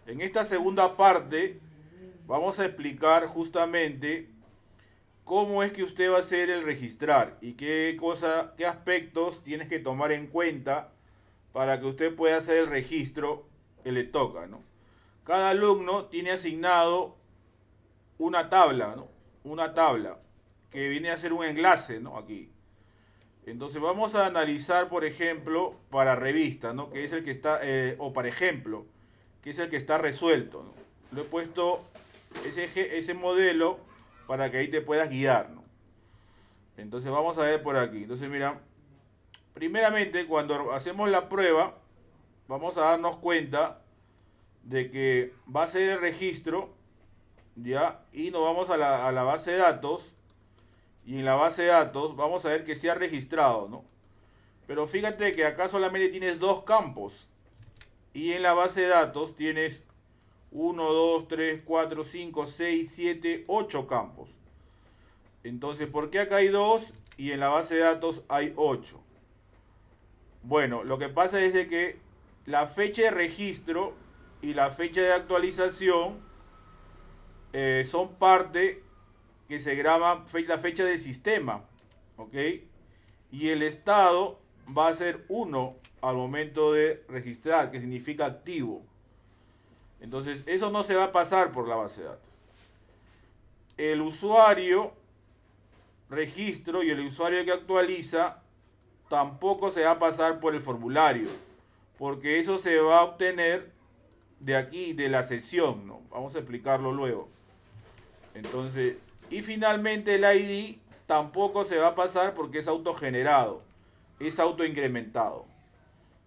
En esta segunda parte vamos a explicar justamente cómo es que usted va a hacer el registrar y qué aspectos tienes que tomar en cuenta para que usted pueda hacer el registro que le toca, ¿no? Cada alumno tiene asignado una tabla, ¿no? Una tabla que viene a ser un enlace, ¿no? Aquí. Entonces vamos a analizar, por ejemplo, para revista, ¿no? Que es el que está, o para ejemplo, que es el que está resuelto, ¿no? Lo he puesto ese modelo para que ahí te puedas guiar, ¿no? Entonces vamos a ver por aquí. Entonces mira, primeramente cuando hacemos la prueba, vamos a darnos cuenta de que va a ser el registro, ¿ya? Y nos vamos a la base de datos. Y en la base de datos vamos a ver que se ha registrado, ¿no? Pero fíjate que acá solamente tienes dos campos. Y en la base de datos tienes uno, 2, 3, 4, 5, 6, 7, 8 campos. Entonces, ¿por qué acá hay 2 y en la base de datos hay 8? Bueno, lo que pasa es de que la fecha de registro y la fecha de actualización son parte que se graba la fecha del sistema, ¿ok? Y el estado va a ser 1 al momento de registrar, que significa activo. Entonces, eso no se va a pasar por la base de datos. El usuario registro y el usuario que actualiza tampoco se va a pasar por el formulario, porque eso se va a obtener de aquí, de la sesión, ¿no? Vamos a explicarlo luego. Entonces, y finalmente el ID tampoco se va a pasar porque es autogenerado, es autoincrementado.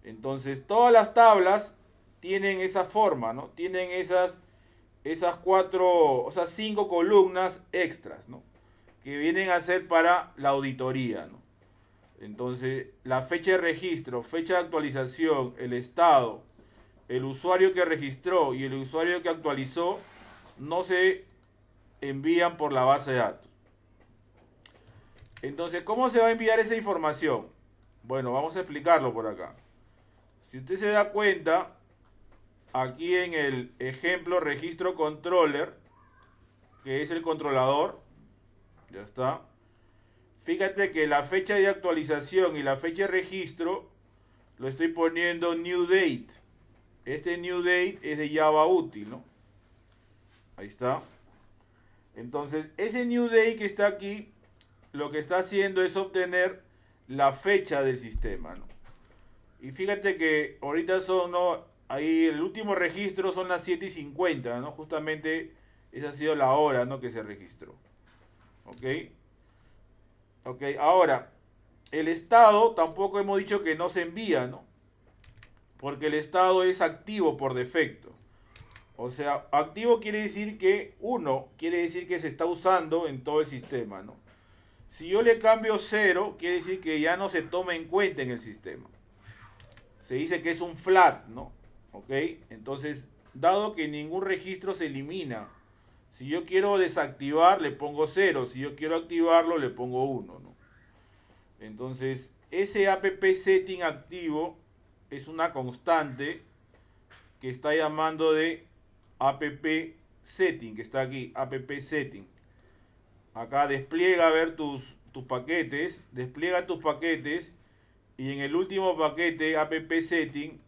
Entonces, todas las tablas tienen esa forma, ¿no? Tienen esas cuatro, o sea, 5 columnas extras, ¿no? Que vienen a ser para la auditoría, ¿no? Entonces, la fecha de registro, fecha de actualización, el estado, el usuario que registró y el usuario que actualizó no se envían por la base de datos. Entonces, ¿cómo se va a enviar esa información? Bueno, vamos a explicarlo por acá. Si usted se da cuenta, aquí en el ejemplo registro controller, que es el controlador, ya está. Fíjate que la fecha de actualización y la fecha de registro lo estoy poniendo new date. Este new date es de Java útil, ¿no? Ahí está. Entonces, ese new date que está aquí, lo que está haciendo es obtener la fecha del sistema, ¿no? Y fíjate que ahorita son, ¿no? Ahí el último registro son las 7:50, ¿no? Justamente esa ha sido la hora, ¿no? Que se registró. ¿Ok? Ok, ahora, el estado tampoco hemos dicho que no se envía, ¿no? Porque el estado es activo por defecto. O sea, activo quiere decir que quiere decir que se está usando en todo el sistema, ¿no? Si yo le cambio 0, quiere decir que ya no se toma en cuenta en el sistema. Se dice que es un flat, ¿no? ¿Ok? Entonces, dado que ningún registro se elimina, si yo quiero desactivar, le pongo 0. Si yo quiero activarlo, le pongo 1, ¿no? Entonces, ese app setting activo es una constante que está llamando de app setting, que está aquí, app setting. Acá despliega a ver tus paquetes, despliega tus paquetes y en el último paquete app setting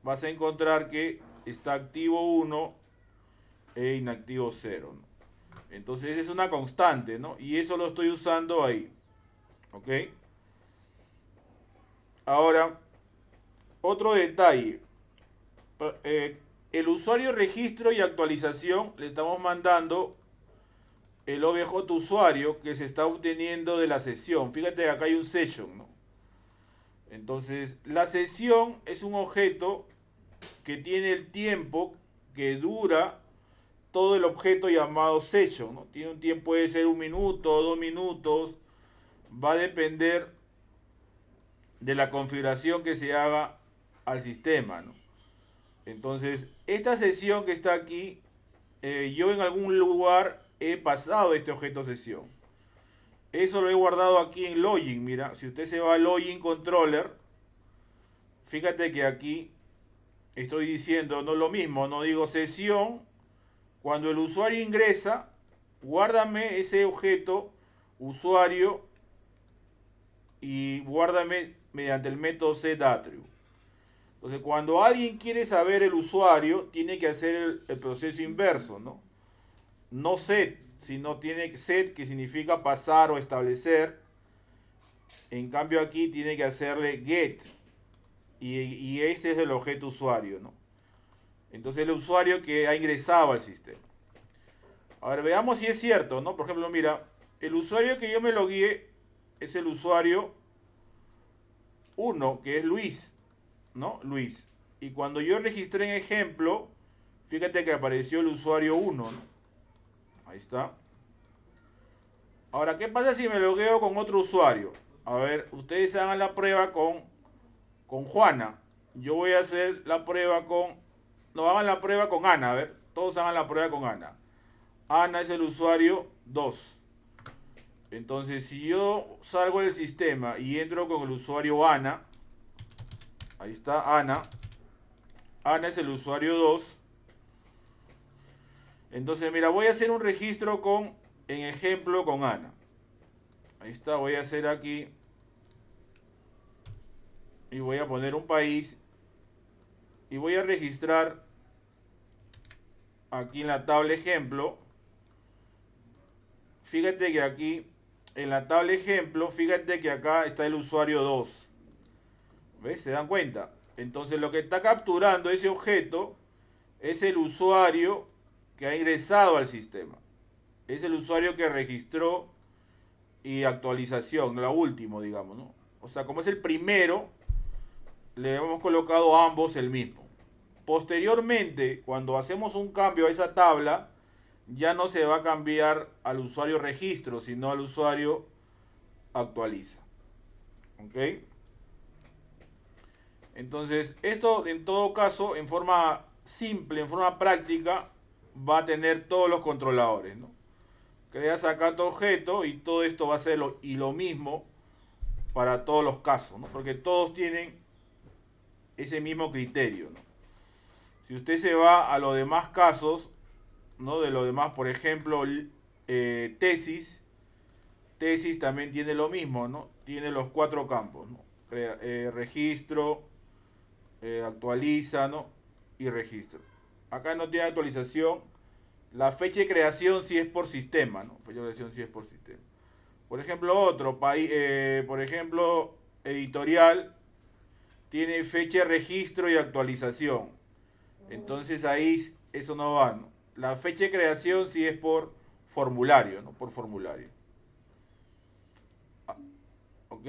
vas a encontrar que está activo 1 e inactivo 0, ¿no? Entonces es una constante, ¿no? Y eso lo estoy usando ahí. ¿Ok? Ahora, otro detalle. El usuario registro y actualización le estamos mandando el obj usuario que se está obteniendo de la sesión. Fíjate que acá hay un session, ¿no? Entonces, la sesión es un objeto que tiene el tiempo que dura todo el objeto llamado session, ¿no? Tiene un tiempo, puede ser 1 minuto, 2 minutos, va a depender de la configuración que se haga al sistema, ¿no? Entonces, esta sesión que está aquí, yo en algún lugar he pasado este objeto sesión. Eso lo he guardado aquí en login. Mira, si usted se va a login controller, fíjate que aquí estoy diciendo no lo mismo, no digo sesión, cuando el usuario ingresa, guárdame ese objeto usuario y guárdame mediante el método setAttribute. Entonces, cuando alguien quiere saber el usuario, tiene que hacer el proceso inverso, ¿no? No set, sino tiene set, que significa pasar o establecer. En cambio aquí tiene que hacerle get, y este es el objeto usuario, ¿no? Entonces el usuario que ha ingresado al sistema. A ver, veamos si es cierto, ¿no? Por ejemplo, mira, el usuario que yo me logueé es el usuario 1, que es Luis, ¿no? Luis. Y cuando yo registré en ejemplo, fíjate que apareció el usuario 1, ¿no? Ahí está. Ahora, ¿qué pasa si me logueo con otro usuario? A ver, ustedes hagan la prueba con Juana. Yo voy a hacer la prueba con... No, hagan la prueba con Ana, a ver. Todos hagan la prueba con Ana. Ana es el usuario 2. Entonces, si yo salgo del sistema y entro con el usuario Ana, ahí está Ana. Ana es el usuario 2. Entonces, mira, voy a hacer un registro en ejemplo con Ana. Ahí está, voy a hacer aquí. Y voy a poner un país. Y voy a registrar aquí en la tabla ejemplo. Fíjate que aquí, en la tabla ejemplo, fíjate que acá está el usuario 2. ¿Ves? ¿Se dan cuenta? Entonces lo que está capturando ese objeto es el usuario que ha ingresado al sistema. Es el usuario que registró y actualización, la última, digamos, ¿no? O sea, como es el primero, le hemos colocado a ambos el mismo. Posteriormente, cuando hacemos un cambio a esa tabla, ya no se va a cambiar al usuario registro, sino al usuario actualiza. ¿Ok? Entonces, esto en todo caso, en forma simple, en forma práctica, va a tener todos los controladores, ¿no? Creas acá tu objeto y todo esto va a ser lo mismo para todos los casos, ¿no? Porque todos tienen ese mismo criterio, ¿no? Si usted se va a los demás casos, ¿no? De los demás, por ejemplo, tesis también tiene lo mismo, ¿no? Tiene los 4 campos, ¿no? Registro, actualiza, ¿no? Y registro. Acá no tiene actualización. La fecha de creación sí es por sistema, ¿no? Fecha de creación sí es por sistema. Por ejemplo, otro país, por ejemplo, editorial tiene fecha de registro y actualización. Entonces ahí eso no va, ¿no? La fecha de creación sí es por formulario, ¿no? Por formulario. ¿Ok?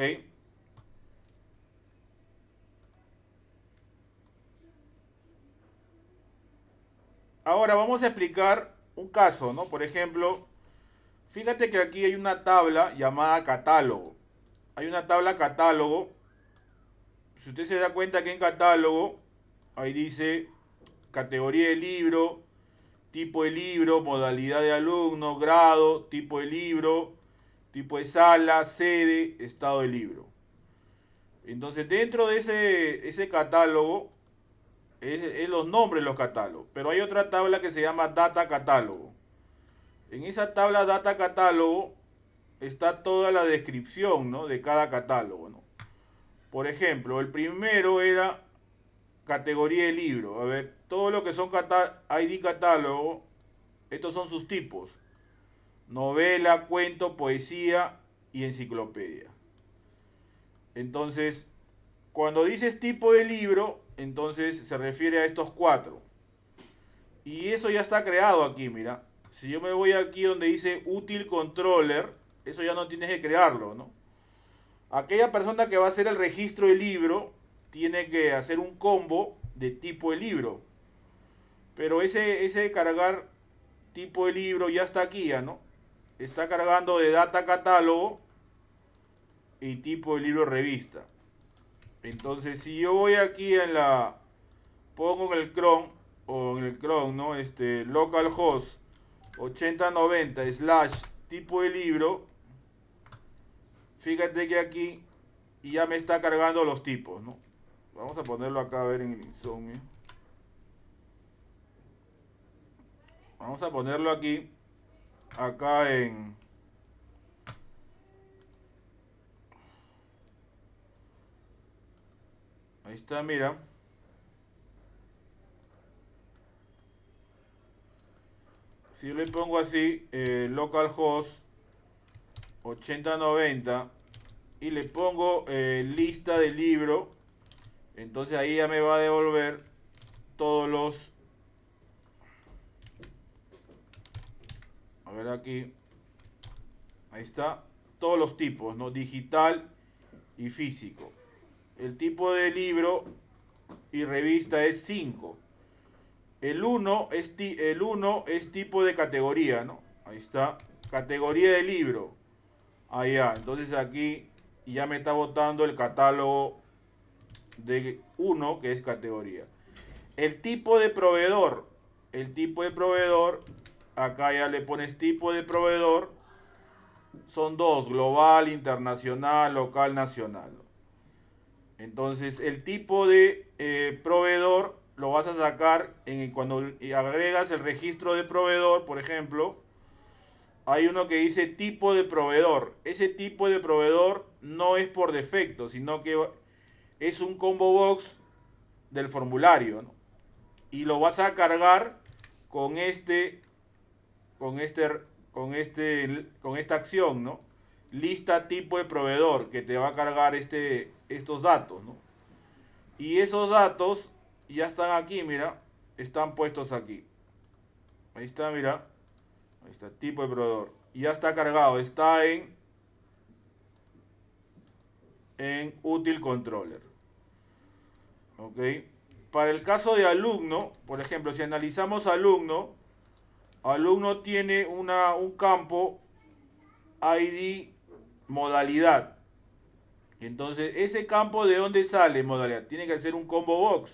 Ahora vamos a explicar un caso, ¿no? Por ejemplo, fíjate que aquí hay una tabla llamada catálogo. Hay una tabla catálogo. Si usted se da cuenta que en catálogo, ahí dice categoría de libro, tipo de libro, modalidad de alumno, grado, tipo de libro, tipo de sala, sede, estado de libro. Entonces dentro de ese catálogo es los nombres de los catálogos. Pero hay otra tabla que se llama data catálogo. En esa tabla data catálogo está toda la descripción, ¿no? De cada catálogo, ¿no? Por ejemplo, el primero era categoría de libro. A ver, todo lo que son ID catálogo, estos son sus tipos: novela, cuento, poesía y enciclopedia. Entonces, cuando dices tipo de libro, entonces se refiere a estos 4. Y eso ya está creado aquí, mira. Si yo me voy aquí donde dice útil controller, eso ya no tienes que crearlo, ¿no? Aquella persona que va a hacer el registro del libro tiene que hacer un combo de tipo de libro. Pero ese cargar tipo de libro ya está aquí, ¿ya no? Está cargando de data catálogo y tipo de libro revista. Entonces, si yo voy aquí pongo en el Chrome, ¿no? Localhost 8090 / tipo de libro, fíjate que aquí ya me está cargando los tipos, ¿no? Vamos a ponerlo acá a ver en el insomnio. Vamos a ponerlo aquí, acá en... Ahí está, mira. Si yo le pongo así, localhost 8090 y le pongo lista de libro, entonces ahí ya me va a devolver todos los... A ver aquí. Ahí está. Todos los tipos, ¿no? Digital y físico. El tipo de libro y revista es 5. El 1 es tipo de categoría, ¿no? Ahí está. Categoría de libro. Allá. Entonces aquí ya me está botando el catálogo de 1, que es categoría. El tipo de proveedor. El tipo de proveedor. Acá ya le pones tipo de proveedor. Son dos: global, internacional, local, nacional. Entonces el tipo de proveedor lo vas a sacar cuando agregas el registro de proveedor, por ejemplo. Hay uno que dice tipo de proveedor. Ese tipo de proveedor no es por defecto, sino que es un combo box del formulario, ¿no? Y lo vas a cargar con con esta acción, ¿no? Lista tipo de proveedor, que te va a cargar estos datos, ¿no? Y esos datos ya están aquí, mira, están puestos aquí. Ahí está, mira. Ahí está, tipo de proveedor. Y ya está cargado, está en útil controller. ¿Ok? Para el caso de alumno, por ejemplo, si analizamos alumno tiene un campo ID modalidad. Entonces, ese campo, ¿de dónde sale modalidad? Tiene que ser un combo box.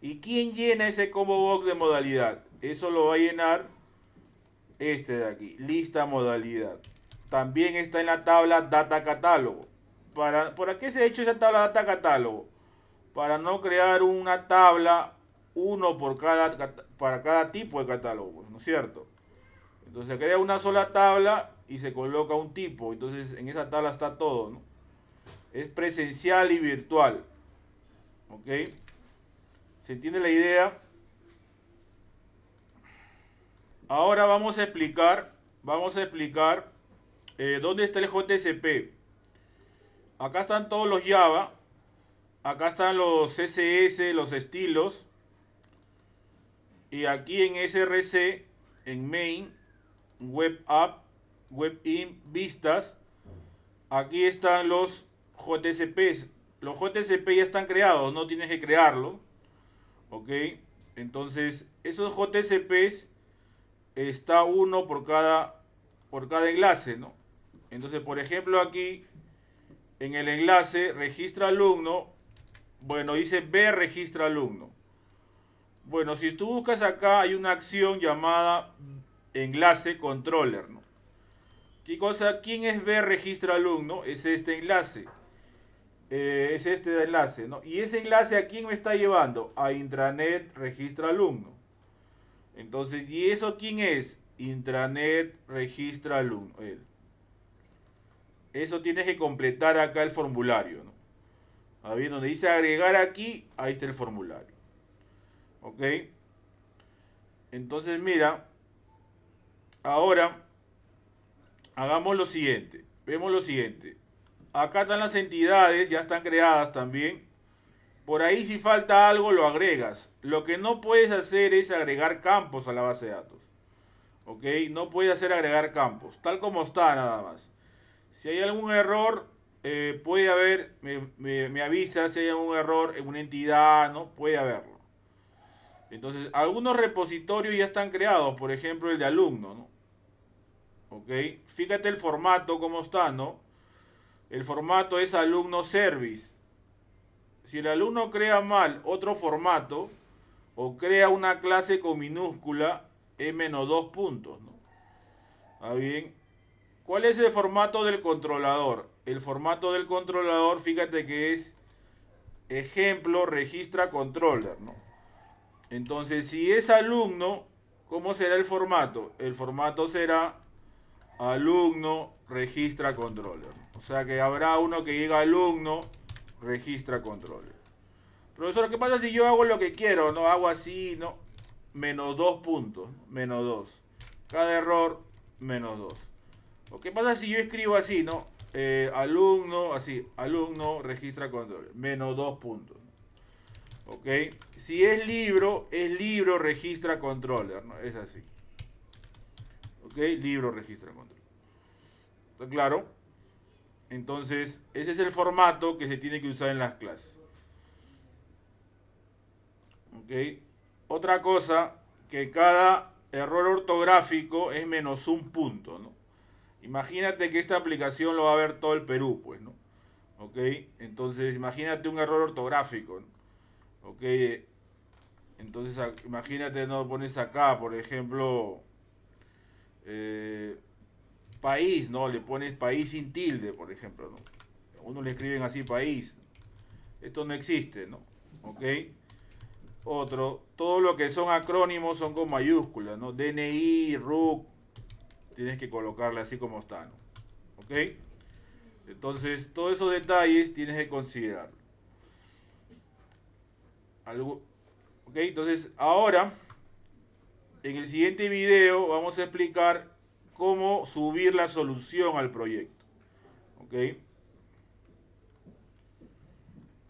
¿Y quién llena ese combo box de modalidad? Eso lo va a llenar este de aquí, lista modalidad. También está en la tabla data catálogo. ¿Para qué se ha hecho esa tabla data catálogo? Para no crear una tabla, uno para cada tipo de catálogo, ¿no es cierto? Entonces se crea una sola tabla y se coloca un tipo. Entonces en esa tabla está todo, ¿no? Es presencial y virtual. ¿Ok? ¿Se entiende la idea? Ahora vamos a explicar dónde está el JSP. Acá están todos los Java, acá están los CSS, los estilos, y aquí en SRC, en main, web app, web in, vistas, aquí están los JSPs. Los JSP ya están creados, no tienes que crearlos, ¿ok? Entonces, esos JSPs está uno por cada enlace, ¿no? Entonces, por ejemplo, aquí en el enlace registra alumno, bueno, dice B registra alumno. Bueno, si tú buscas acá, hay una acción llamada enlace controller, ¿no? ¿Qué cosa? ¿Quién es B registra alumno? Es este enlace. Es este enlace, ¿no? Y ese enlace, ¿a quién me está llevando? A intranet registra alumno. Entonces, ¿y eso quién es? Intranet registra alumno. Eso tienes que completar acá el formulario, ¿no? A ver, donde dice agregar aquí, ahí está el formulario. ¿Ok? Entonces, mira, ahora hagamos lo siguiente. Vemos lo siguiente. Acá están las entidades, ya están creadas también. Por ahí si falta algo lo agregas. Lo que no puedes hacer es agregar campos a la base de datos. ¿Ok? No puedes hacer agregar campos. Tal como está nada más. Si hay algún error, puede haber, me avisa si hay algún error en una entidad, ¿no? Puede haberlo. Entonces, algunos repositorios ya están creados. Por ejemplo, el de alumno, ¿no? ¿Ok? Fíjate el formato, cómo está, ¿no? El formato es alumno service. Si el alumno crea mal otro formato o crea una clase con minúscula, es -2 puntos, ¿no? ¿Está bien? ¿Cuál es el formato del controlador? El formato del controlador, fíjate que es ejemplo registra controller, ¿no? Entonces, si es alumno, ¿Cómo será el formato? El formato será alumno registra controller. O sea que habrá uno que diga alumno registra controller. Profesor, ¿qué pasa si yo hago lo que quiero? No hago así, no. Menos 2 puntos, menos 2. Cada error, menos 2. ¿O qué pasa si yo escribo así, no? Alumno, así, alumno registra controller. Menos 2 puntos. ¿Ok? Si es libro registra controller, ¿no? Es así. ¿Ok? Libro registra controller. ¿Está claro? Entonces, ese es el formato que se tiene que usar en las clases. ¿Ok? Otra cosa, que cada error ortográfico es menos un punto, ¿no? Imagínate que esta aplicación lo va a ver todo el Perú, pues, ¿no? ¿Ok? Entonces, imagínate un error ortográfico, ¿no? ¿Ok? Entonces, imagínate, no pones acá, por ejemplo, eh, país, ¿no? Le pones país sin tilde, por ejemplo, ¿no? Uno le escriben así país. Esto no existe, ¿no? ¿Ok? Otro, todo lo que son acrónimos son con mayúsculas, ¿no? DNI, RUC, tienes que colocarle así como está, ¿no? ¿Ok? Entonces, todos esos detalles tienes que considerar. Algo, ¿ok? Entonces, ahora, en el siguiente video vamos a explicar cómo subir la solución al proyecto. ¿Ok?